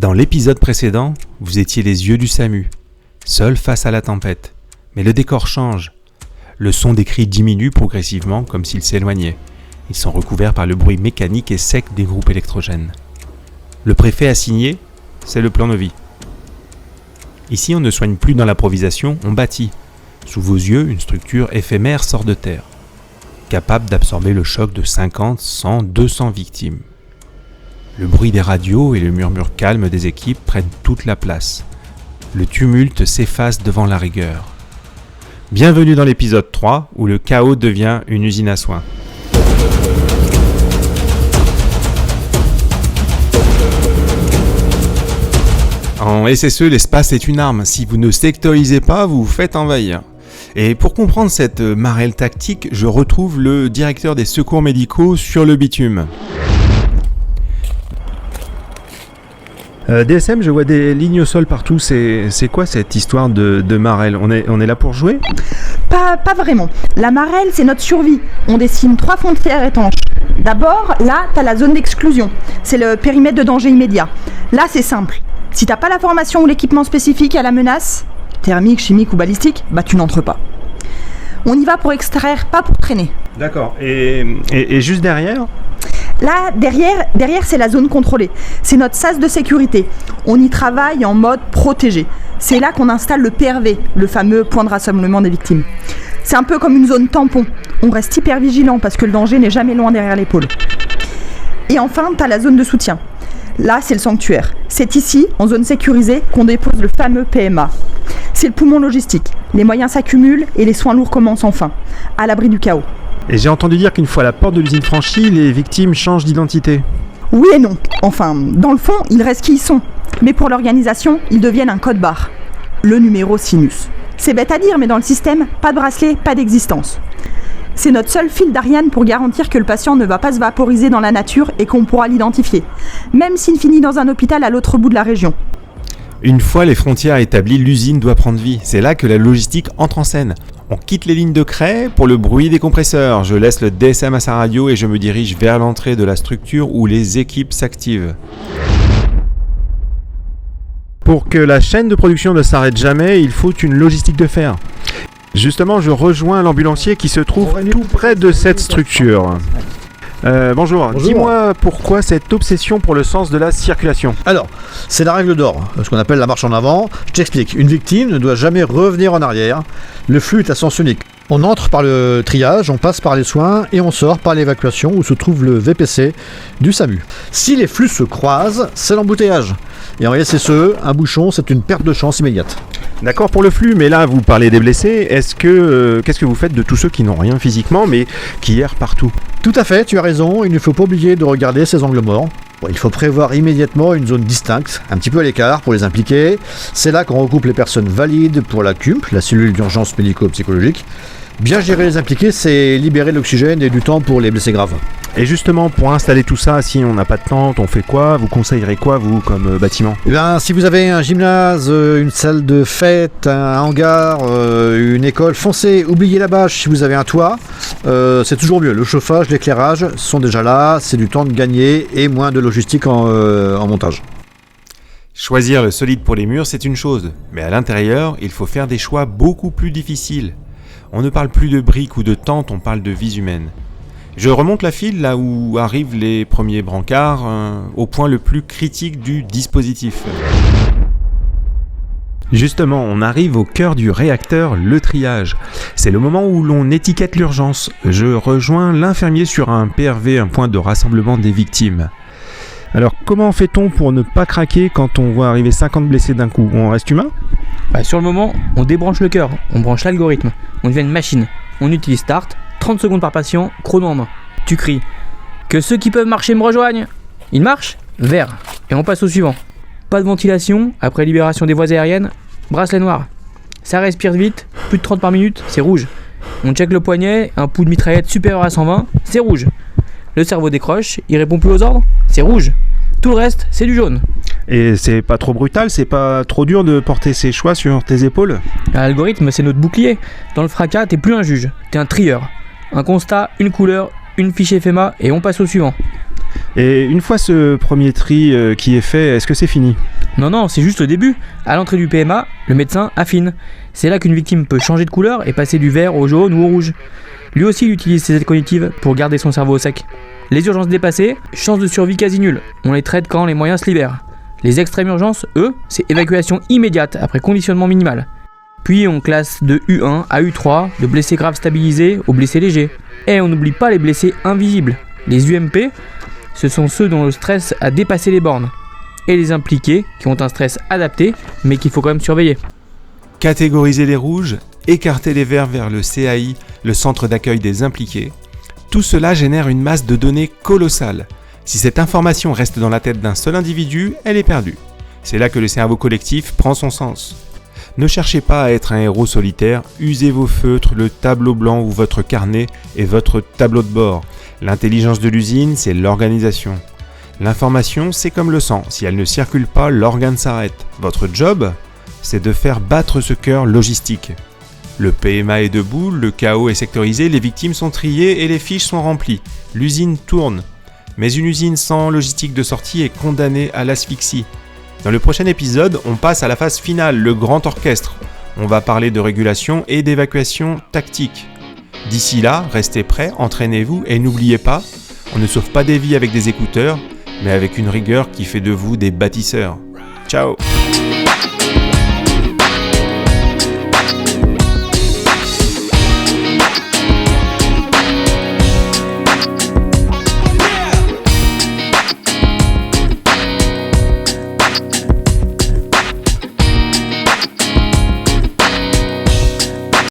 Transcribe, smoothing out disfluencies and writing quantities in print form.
Dans l'épisode précédent, vous étiez les yeux du SAMU, seuls face à la tempête. Mais le décor change. Le son des cris diminue progressivement comme s'il s'éloignait. Ils sont recouverts par le bruit mécanique et sec des groupes électrogènes. Le préfet a signé, c'est le plan Novi. Ici, on ne soigne plus dans l'improvisation, on bâtit. Sous vos yeux, une structure éphémère sort de terre, capable d'absorber le choc de 50, 100, 200 victimes. Le bruit des radios et le murmure calme des équipes prennent toute la place. Le tumulte s'efface devant la rigueur. Bienvenue dans l'épisode 3, où le chaos devient une usine à soins. En SSE, l'espace est une arme. Si vous ne sectorisez pas, vous vous faites envahir. Et pour comprendre cette marelle tactique, je retrouve le directeur des secours médicaux sur le bitume. DSM, je vois des lignes au sol partout. C'est quoi cette histoire de marelle ? On est là pour jouer ? Pas vraiment. La marelle, c'est notre survie. On dessine 3 frontières étanches. D'abord, là, t'as la zone d'exclusion. C'est le périmètre de danger immédiat. Là, c'est simple. Si t'as pas la formation ou l'équipement spécifique à la menace, thermique, chimique ou balistique, bah tu n'entres pas. On y va pour extraire, pas pour traîner. D'accord. Et juste derrière ? Là, derrière, c'est la zone contrôlée. C'est notre sas de sécurité. On y travaille en mode protégé. C'est là qu'on installe le PRV, le fameux point de rassemblement des victimes. C'est un peu comme une zone tampon. On reste hyper vigilant parce que le danger n'est jamais loin derrière l'épaule. Et enfin, t'as la zone de soutien. Là, c'est le sanctuaire. C'est ici, en zone sécurisée, qu'on dépose le fameux PMA. C'est le poumon logistique. Les moyens s'accumulent et les soins lourds commencent enfin, à l'abri du chaos. Et j'ai entendu dire qu'une fois la porte de l'usine franchie, les victimes changent d'identité. Oui et non. Enfin, dans le fond, ils restent qui ils sont. Mais pour l'organisation, ils deviennent un code barre. Le numéro sinus. C'est bête à dire, mais dans le système, pas de bracelet, pas d'existence. C'est notre seul fil d'Ariane pour garantir que le patient ne va pas se vaporiser dans la nature et qu'on pourra l'identifier, même s'il finit dans un hôpital à l'autre bout de la région. Une fois les frontières établies, l'usine doit prendre vie. C'est là que la logistique entre en scène. On quitte les lignes de craie pour le bruit des compresseurs. Je laisse le DSM à sa radio et je me dirige vers l'entrée de la structure où les équipes s'activent. Pour que la chaîne de production ne s'arrête jamais, il faut une logistique de fer. Justement, je rejoins l'ambulancier qui se trouve tout près de cette structure. Bonjour, dis-moi pourquoi cette obsession pour le sens de la circulation ? Alors, c'est la règle d'or, ce qu'on appelle la marche en avant. Je t'explique, une victime ne doit jamais revenir en arrière. Le flux est à sens unique. On entre par le triage, on passe par les soins et on sort par l'évacuation où se trouve le VPC du SAMU. Si les flux se croisent, c'est l'embouteillage. Et en SSE, un bouchon, c'est une perte de chance immédiate. D'accord pour le flux, mais là vous parlez des blessés. Qu'est-ce que vous faites de tous ceux qui n'ont rien physiquement mais qui errent partout ? Tout à fait, tu as raison, il ne faut pas oublier de regarder ces angles morts. Il faut prévoir immédiatement une zone distincte, un petit peu à l'écart pour les impliquer. C'est là qu'on regroupe les personnes valides pour la CUMP, la cellule d'urgence médico-psychologique. Bien gérer les impliqués, c'est libérer l'oxygène et du temps pour les blessés graves. Et justement, pour installer tout ça, si on n'a pas de tente, on fait quoi ? Vous conseillerez quoi, vous, comme bâtiment ? Eh bien, si vous avez un gymnase, une salle de fête, un hangar, une école, foncez, oubliez la bâche si vous avez un toit. C'est toujours mieux. Le chauffage, l'éclairage sont déjà là, c'est du temps de gagner et moins de logistique en montage. Choisir le solide pour les murs, c'est une chose. Mais à l'intérieur, il faut faire des choix beaucoup plus difficiles. On ne parle plus de briques ou de tentes, on parle de vies humaines. Je remonte la file là où arrivent les premiers brancards, au point le plus critique du dispositif. Justement, on arrive au cœur du réacteur, le triage. C'est le moment où l'on étiquette l'urgence. Je rejoins l'infirmier sur un PRV, un point de rassemblement des victimes. Alors, comment fait-on pour ne pas craquer quand on voit arriver 50 blessés d'un coup ? On reste humain ? Sur le moment, on débranche le cœur, on branche l'algorithme, on devient une machine. On utilise Start, 30 secondes par patient, chrono en main. Tu cries « Que ceux qui peuvent marcher me rejoignent !» Ils marchent ? Vert. Et on passe au suivant. Pas de ventilation, après libération des voies aériennes, bracelet noir. Ça respire vite, plus de 30 par minute, c'est rouge. On check le poignet, un pouls de mitraillette supérieur à 120, c'est rouge. Le cerveau décroche, il répond plus aux ordres, c'est rouge. Tout le reste, c'est du jaune. Et c'est pas trop brutal, c'est pas trop dur de porter ses choix sur tes épaules ? L'algorithme, c'est notre bouclier. Dans le fracas, t'es plus un juge, t'es un trieur. Un constat, une couleur, une fiche FMA et on passe au suivant. Et une fois ce premier tri qui est fait, est-ce que c'est fini ? Non, c'est juste le début. À l'entrée du PMA, le médecin affine. C'est là qu'une victime peut changer de couleur et passer du vert au jaune ou au rouge. Lui aussi, il utilise ses aides cognitives pour garder son cerveau au sec. Les urgences dépassées, chance de survie quasi nulle. On les traite quand les moyens se libèrent. Les extrêmes urgences, eux, c'est évacuation immédiate après conditionnement minimal. Puis on classe de U1 à U3, de blessés graves stabilisés aux blessés légers. Et on n'oublie pas les blessés invisibles. Les UMP, ce sont ceux dont le stress a dépassé les bornes. Et les impliqués qui ont un stress adapté, mais qu'il faut quand même surveiller. Catégoriser les rouges, écarter les verts vers le CAI, le centre d'accueil des impliqués, tout cela génère une masse de données colossale. Si cette information reste dans la tête d'un seul individu, elle est perdue. C'est là que le cerveau collectif prend son sens. Ne cherchez pas à être un héros solitaire, usez vos feutres, le tableau blanc ou votre carnet et votre tableau de bord. L'intelligence de l'usine, c'est l'organisation. L'information, c'est comme le sang, si elle ne circule pas, l'organe s'arrête. Votre job, c'est de faire battre ce cœur logistique. Le PMA est debout, le chaos est sectorisé, les victimes sont triées et les fiches sont remplies. L'usine tourne. Mais une usine sans logistique de sortie est condamnée à l'asphyxie. Dans le prochain épisode, on passe à la phase finale, le grand orchestre. On va parler de régulation et d'évacuation tactique. D'ici là, restez prêts, entraînez-vous et n'oubliez pas, on ne sauve pas des vies avec des écouteurs, mais avec une rigueur qui fait de vous des bâtisseurs. Ciao!